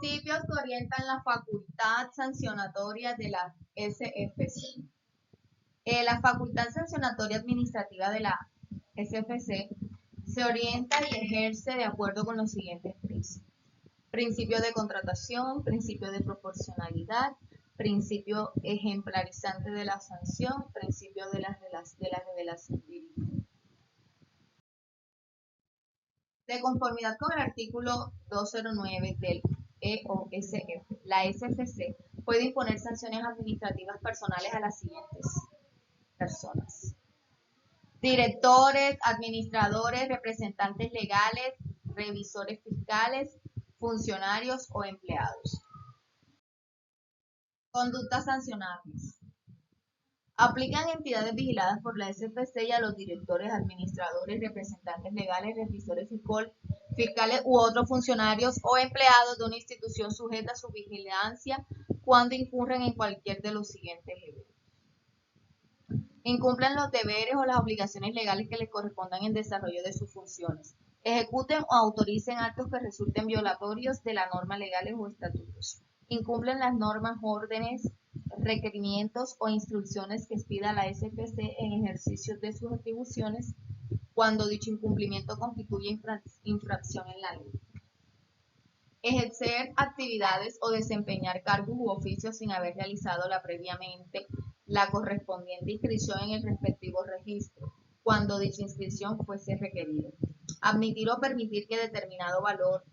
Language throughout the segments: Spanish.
Principios que orientan la facultad sancionatoria de la SFC. La facultad sancionatoria administrativa de la SFC se orienta y ejerce de acuerdo con los siguientes principios. Principio de contratación, principio de proporcionalidad, principio ejemplarizante de la sanción, principio de la revelación directa. De conformidad con el artículo 209 del EOSF, la SFC puede imponer sanciones administrativas personales a las siguientes personas: directores, administradores, representantes legales, revisores fiscales, funcionarios o empleados. Conductas sancionables. Aplican entidades vigiladas por la SFC y a los directores, administradores, representantes legales, revisores fiscales u otros funcionarios o empleados de una institución sujeta a su vigilancia cuando incurren en cualquier de los siguientes eventos: incumplen los deberes o las obligaciones legales que les correspondan en desarrollo de sus funciones, ejecuten o autoricen actos que resulten violatorios de las normas legales o estatutos, incumplen las normas, órdenes, requerimientos o instrucciones que expida la SFC en ejercicio de sus atribuciones cuando dicho incumplimiento constituye infracción en la ley. Ejercer actividades o desempeñar cargos u oficios sin haber realizado previamente la correspondiente inscripción en el respectivo registro, cuando dicha inscripción fuese requerida. Admitir o permitir que determinado valor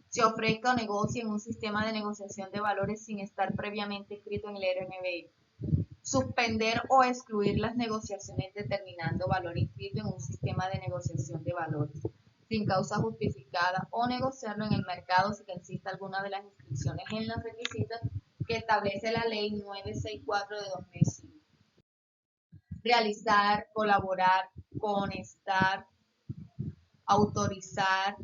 se ofrezca o negocie en un sistema de negociación de valores sin estar previamente inscrito en el RNBI. Suspender o excluir las negociaciones determinando valor inscrito en un sistema de negociación de valores sin causa justificada o negociarlo en el mercado si exista alguna de las inscripciones en los requisitos que establece la ley 964 de 2005. Realizar, colaborar, conestar, autorizar,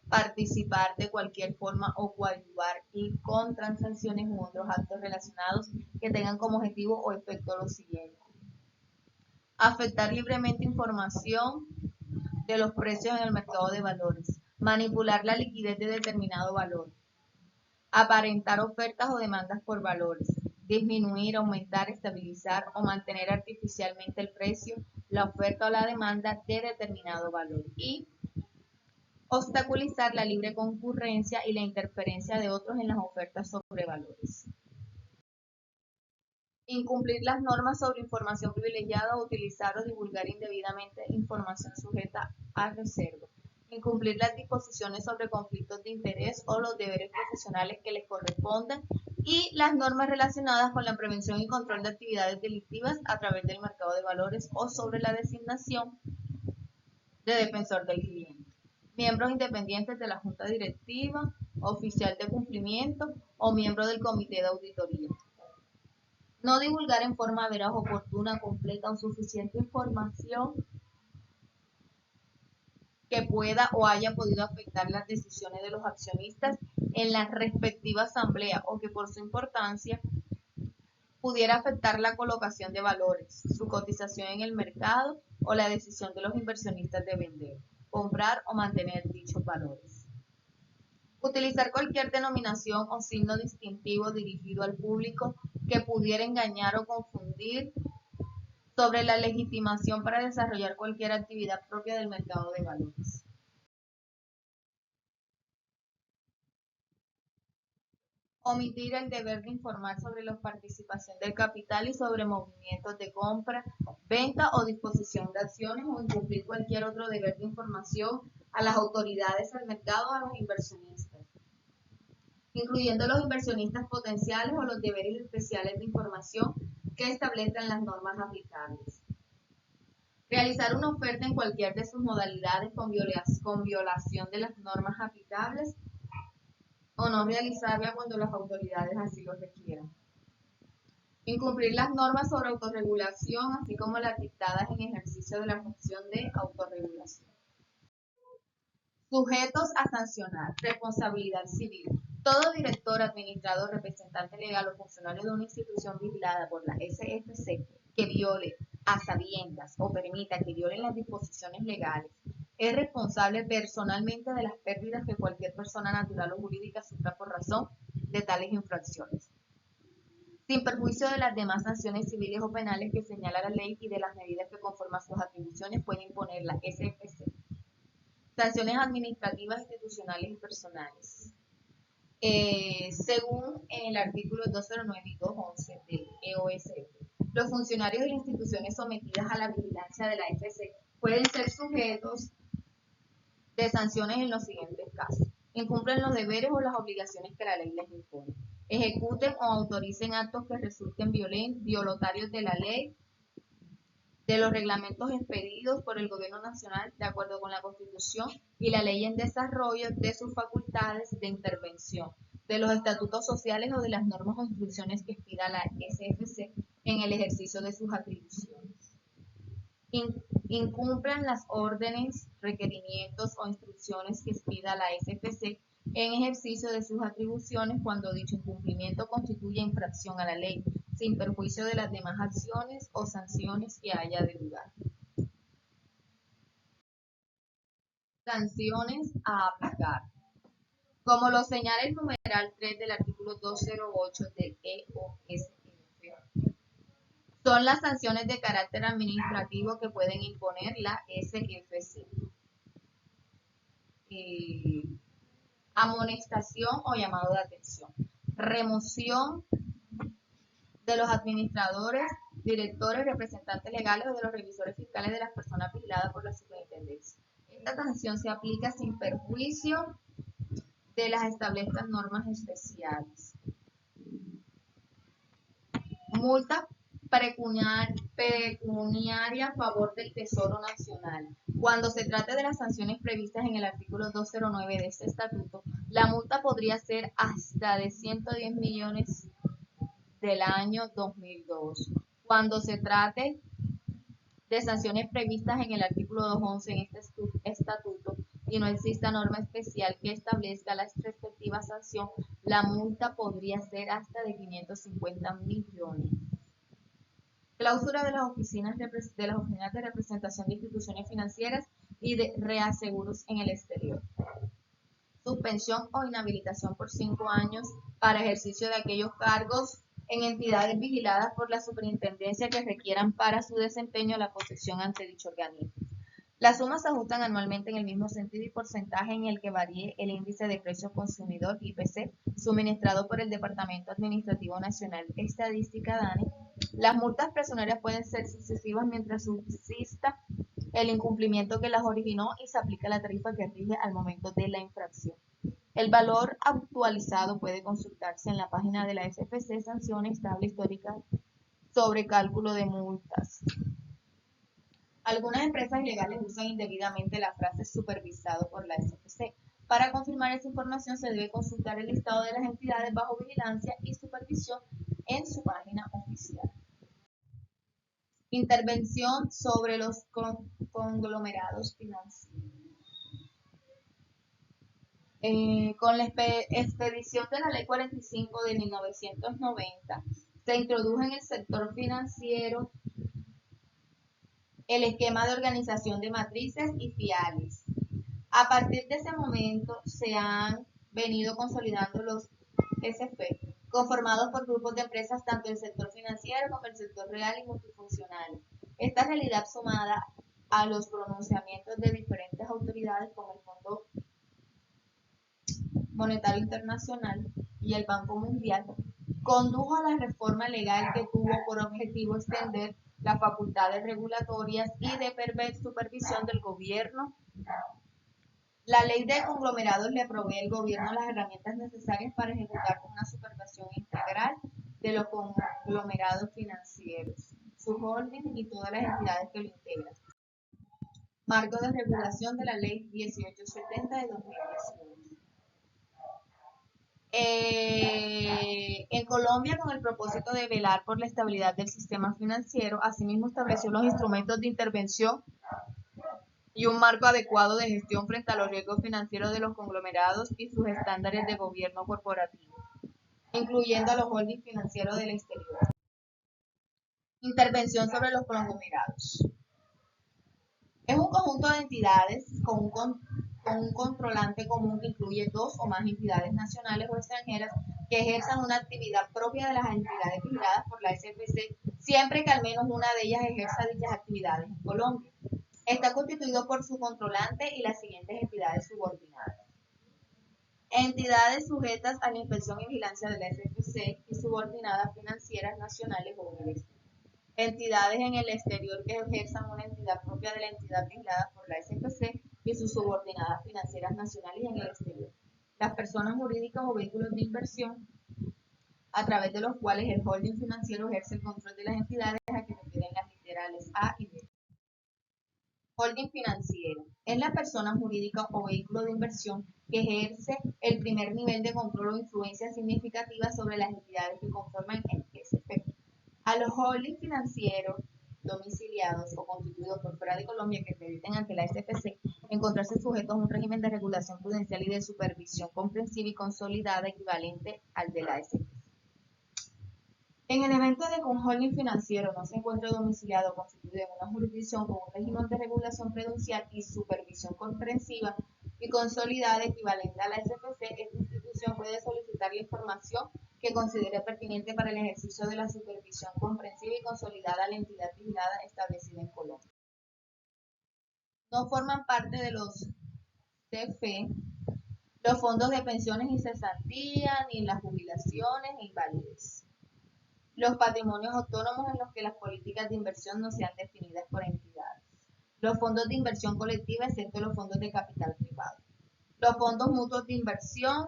participar de cualquier forma o coadyuvar y con transacciones u otros actos relacionados que tengan como objetivo o efecto lo siguiente: afectar libremente información de los precios en el mercado de valores, manipular la liquidez de determinado valor, aparentar ofertas o demandas por valores, disminuir, aumentar, estabilizar o mantener artificialmente el precio, la oferta o la demanda de determinado valor, y obstaculizar la libre concurrencia y la interferencia de otros en las ofertas sobre valores. Incumplir las normas sobre información privilegiada o utilizar o divulgar indebidamente información sujeta a reserva. Incumplir las disposiciones sobre conflictos de interés o los deberes profesionales que les corresponden y las normas relacionadas con la prevención y control de actividades delictivas a través del mercado de valores o sobre la designación de defensor del cliente. Miembros independientes de la Junta Directiva, oficial de cumplimiento o miembro del Comité de Auditoría. No divulgar en forma veraz, oportuna, completa o suficiente información que pueda o haya podido afectar las decisiones de los accionistas en la respectiva asamblea o que por su importancia pudiera afectar la colocación de valores, su cotización en el mercado o la decisión de los inversionistas de vender, comprar o mantener dichos valores. Utilizar cualquier denominación o signo distintivo dirigido al público que pudiera engañar o confundir sobre la legitimación para desarrollar cualquier actividad propia del mercado de valores. Omitir el deber de informar sobre la participación del capital y sobre movimientos de compra, venta o disposición de acciones, o incumplir cualquier otro deber de información a las autoridades del mercado o a los inversionistas, incluyendo los inversionistas potenciales, o los deberes especiales de información que establezcan las normas aplicables. Realizar una oferta en cualquier de sus modalidades con violación de las normas aplicables o no realizarla cuando las autoridades así lo requieran. Incumplir las normas sobre autorregulación, así como las dictadas en ejercicio de la función de autorregulación. Sujetos a sancionar. Responsabilidad civil. Todo director, administrador, representante legal o funcionario de una institución vigilada por la SFC que viole a sabiendas o permita que violen las disposiciones legales es responsable personalmente de las pérdidas que cualquier persona natural o jurídica sufra por razón razón de tales infracciones, sin perjuicio de las demás sanciones civiles o penales que señala la ley y de las medidas que conforme a sus atribuciones puede imponer la SFC. Sanciones administrativas, institucionales y personales. Según el artículo 209 y 211 del EOSF, los funcionarios y instituciones sometidas a la vigilancia de la FC pueden ser sujetos de sanciones en los siguientes casos: incumplen los deberes o las obligaciones que la ley les impone, ejecuten o autoricen actos que resulten violatorios de la ley, de los reglamentos expedidos por el Gobierno Nacional de acuerdo con la Constitución y la ley en desarrollo de sus facultades de intervención, de los estatutos sociales o de las normas o instrucciones que expida la SFC en el ejercicio de sus atribuciones. Incumplan las órdenes, requerimientos o instrucciones que expida la SFC en ejercicio de sus atribuciones cuando dicho incumplimiento constituya infracción a la ley, sin perjuicio de las demás acciones o sanciones que haya de lugar. Sanciones a aplicar. Como lo señala el numeral 3 del artículo 208 del EOSF, son las sanciones de carácter administrativo que pueden imponer la SFC. Amonestación o llamado de atención. Remoción de los administradores, directores, representantes legales o de los revisores fiscales de las personas vigiladas por la superintendencia. Esta sanción se aplica sin perjuicio de las establecidas normas especiales. Multa pecuniaria a favor del Tesoro Nacional. Cuando se trate de las sanciones previstas en el artículo 209 de este estatuto, la multa podría ser hasta de 110 millones del año 2002. Cuando se trate de sanciones previstas en el artículo 211 en este estatuto y no exista norma especial que establezca la respectiva sanción, la multa podría ser hasta de 550 millones. Clausura de las oficinas de representación de instituciones financieras y de reaseguros en el exterior. Suspensión o inhabilitación por 5 años para ejercicio de aquellos cargos en entidades vigiladas por la superintendencia que requieran para su desempeño la posesión ante dicho organismo. Las sumas se ajustan anualmente en el mismo sentido y porcentaje en el que varíe el índice de precios consumidor IPC suministrado por el Departamento Administrativo Nacional Estadística DANE. Las multas presunarias pueden ser sucesivas mientras subsista el incumplimiento que las originó y se aplica la tarifa que rige al momento de la infracción. El valor actualizado puede consultarse en la página de la SFC Sanciones, tabla histórica sobre cálculo de multas. Algunas empresas ilegales usan indebidamente la frase supervisado por la SFC. Para confirmar esa información se debe consultar el listado de las entidades bajo vigilancia y supervisión en su página oficial. Intervención sobre los conglomerados financieros. Con la expedición de la Ley 45 de 1990, se introdujo en el sector financiero el esquema de organización de matrices y filiales. A partir de ese momento se han venido consolidando los SF, conformados por grupos de empresas tanto del sector financiero como del sector real y multifuncional. Esta realidad, sumada a los pronunciamientos de diferentes autoridades como el Fondo Monetario Internacional y el Banco Mundial, condujo a la reforma legal que tuvo por objetivo extender las facultades regulatorias y de supervisión del gobierno. La ley de conglomerados le provee al gobierno las herramientas necesarias para ejecutar una supervisión integral de los conglomerados financieros, su holding y todas las entidades que lo integran. Marco de regulación de la ley 1870 de 2018. En Colombia, con el propósito de velar por la estabilidad del sistema financiero, asimismo estableció los instrumentos de intervención y un marco adecuado de gestión frente a los riesgos financieros de los conglomerados y sus estándares de gobierno corporativo, incluyendo a los holdings financieros del exterior. Intervención sobre los conglomerados. Es un conjunto de entidades con un con un controlante común que incluye dos o más entidades nacionales o extranjeras que ejerzan una actividad propia de las entidades vigiladas por la SFC, siempre que al menos una de ellas ejerza dichas actividades en Colombia. Está constituido por su controlante y las siguientes entidades subordinadas. Entidades sujetas a la inspección y vigilancia de la SFC y subordinadas financieras nacionales o universales. Entidades en el exterior que ejerzan una entidad propia de la entidad vigilada por la SFC y sus subordinadas financieras nacionales en el exterior. Las personas jurídicas o vehículos de inversión a través de los cuales el holding financiero ejerce el control de las entidades a que refieren las literales A y B. Holding financiero es la persona jurídica o vehículo de inversión que ejerce el primer nivel de control o influencia significativa sobre las entidades que conforman el SFC. A los holdings financieros domiciliados o constituidos por fuera de Colombia que acrediten ante la SFC encontrarse sujetos a un régimen de regulación prudencial y de supervisión comprensiva y consolidada equivalente al de la SFC. En el evento de que un holding financiero no se encuentre domiciliado o constituido en una jurisdicción con un régimen de regulación prudencial y supervisión comprensiva y consolidada equivalente a la SFC, esta institución puede solicitar la información que considere pertinente para el ejercicio de la supervisión comprensiva y consolidada a la entidad vigilada establecida en Colombia. No forman parte de los CFE los fondos de pensiones y cesantía, ni las jubilaciones e invalidez. Los patrimonios autónomos en los que las políticas de inversión no sean definidas por entidades. Los fondos de inversión colectiva, excepto los fondos de capital privado. Los fondos mutuos de inversión,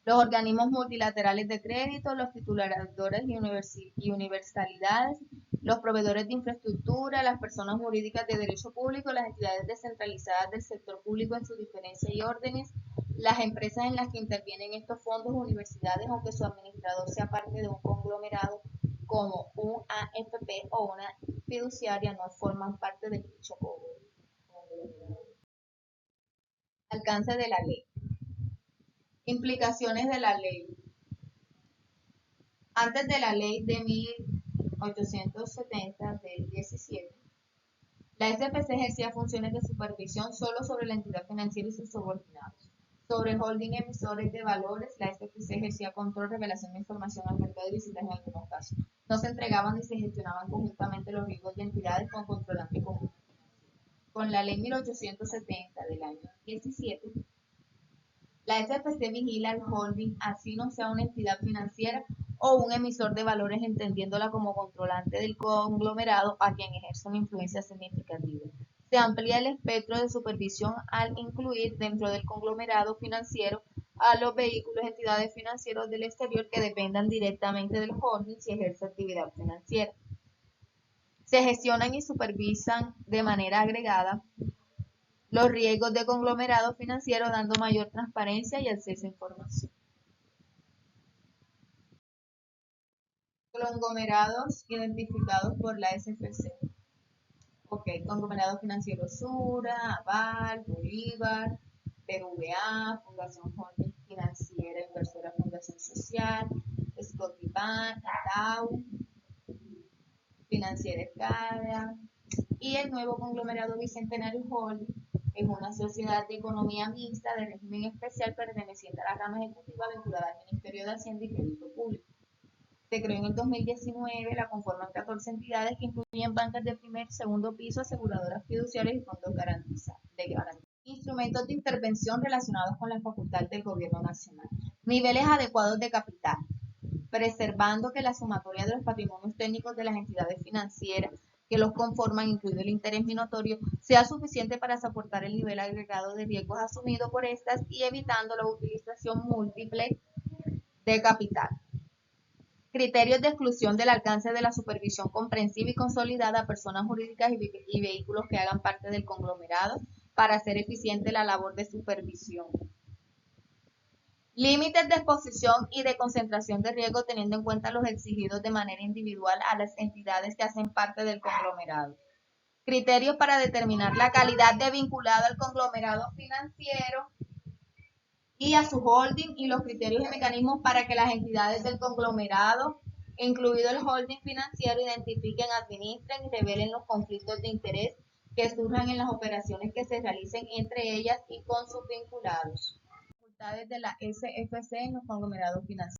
los organismos multilaterales de crédito, los tituladores y universalidades, los proveedores de infraestructura, las personas jurídicas de derecho público, las entidades descentralizadas del sector público en su diferencia y órdenes, las empresas en las que intervienen estos fondos, universidades, aunque su administrador sea parte de un conglomerado como un AFP o una fiduciaria, no forman parte de dicho conglomerado. Alcance de la ley. Implicaciones de la ley. Antes de la ley de 1870 del 17, la SFC ejercía funciones de supervisión solo sobre la entidad financiera y sus subordinados. Sobre el holding emisores de valores, la SFC ejercía control, revelación de información al mercado y visitas en algunos casos. No se entregaban ni se gestionaban conjuntamente los riesgos de entidades con controlante común. Con la ley 1870 del año 17, la SFC vigila el holding, así no sea una entidad financiera o un emisor de valores, entendiéndola como controlante del conglomerado a quien ejerce una influencia significativa. Se amplía el espectro de supervisión al incluir dentro del conglomerado financiero a los vehículos, entidades financieras del exterior que dependan directamente del holding si ejerce actividad financiera. Se gestionan y supervisan de manera agregada los riesgos de conglomerado financiero, dando mayor transparencia y acceso a información. Conglomerados identificados por la SFC. Conglomerado financiero Sura, Aval, Bolívar, BBVA, Fundación Holding Financiera Inversora Fundación Social, Scotiabank, Itaú, Financiera Escada, y el nuevo conglomerado Bicentenario Holding es una sociedad de economía mixta de régimen especial perteneciente a la rama ejecutiva vinculada al Ministerio de Hacienda y Crédito Público. Se creó en el 2019, la conforman 14 entidades que incluyen bancas de primer y segundo piso, aseguradoras fiduciarias y fondos garantizados. Instrumentos de intervención relacionados con la facultad del Gobierno Nacional. Niveles adecuados de capital, preservando que la sumatoria de los patrimonios técnicos de las entidades financieras que los conforman, incluido el interés minatorio, sea suficiente para soportar el nivel agregado de riesgos asumido por estas y evitando la utilización múltiple de capital. Criterios de exclusión del alcance de la supervisión comprensiva y consolidada a personas jurídicas y vehículos que hagan parte del conglomerado para hacer eficiente la labor de supervisión. Límites de exposición y de concentración de riesgo teniendo en cuenta los exigidos de manera individual a las entidades que hacen parte del conglomerado. Criterios para determinar la calidad de vinculado al conglomerado financiero y a su holding y los criterios y mecanismos para que las entidades del conglomerado, incluido el holding financiero, identifiquen, administren y revelen los conflictos de interés que surjan en las operaciones que se realicen entre ellas y con sus vinculados. Facultades de la SFC en los conglomerados financieros.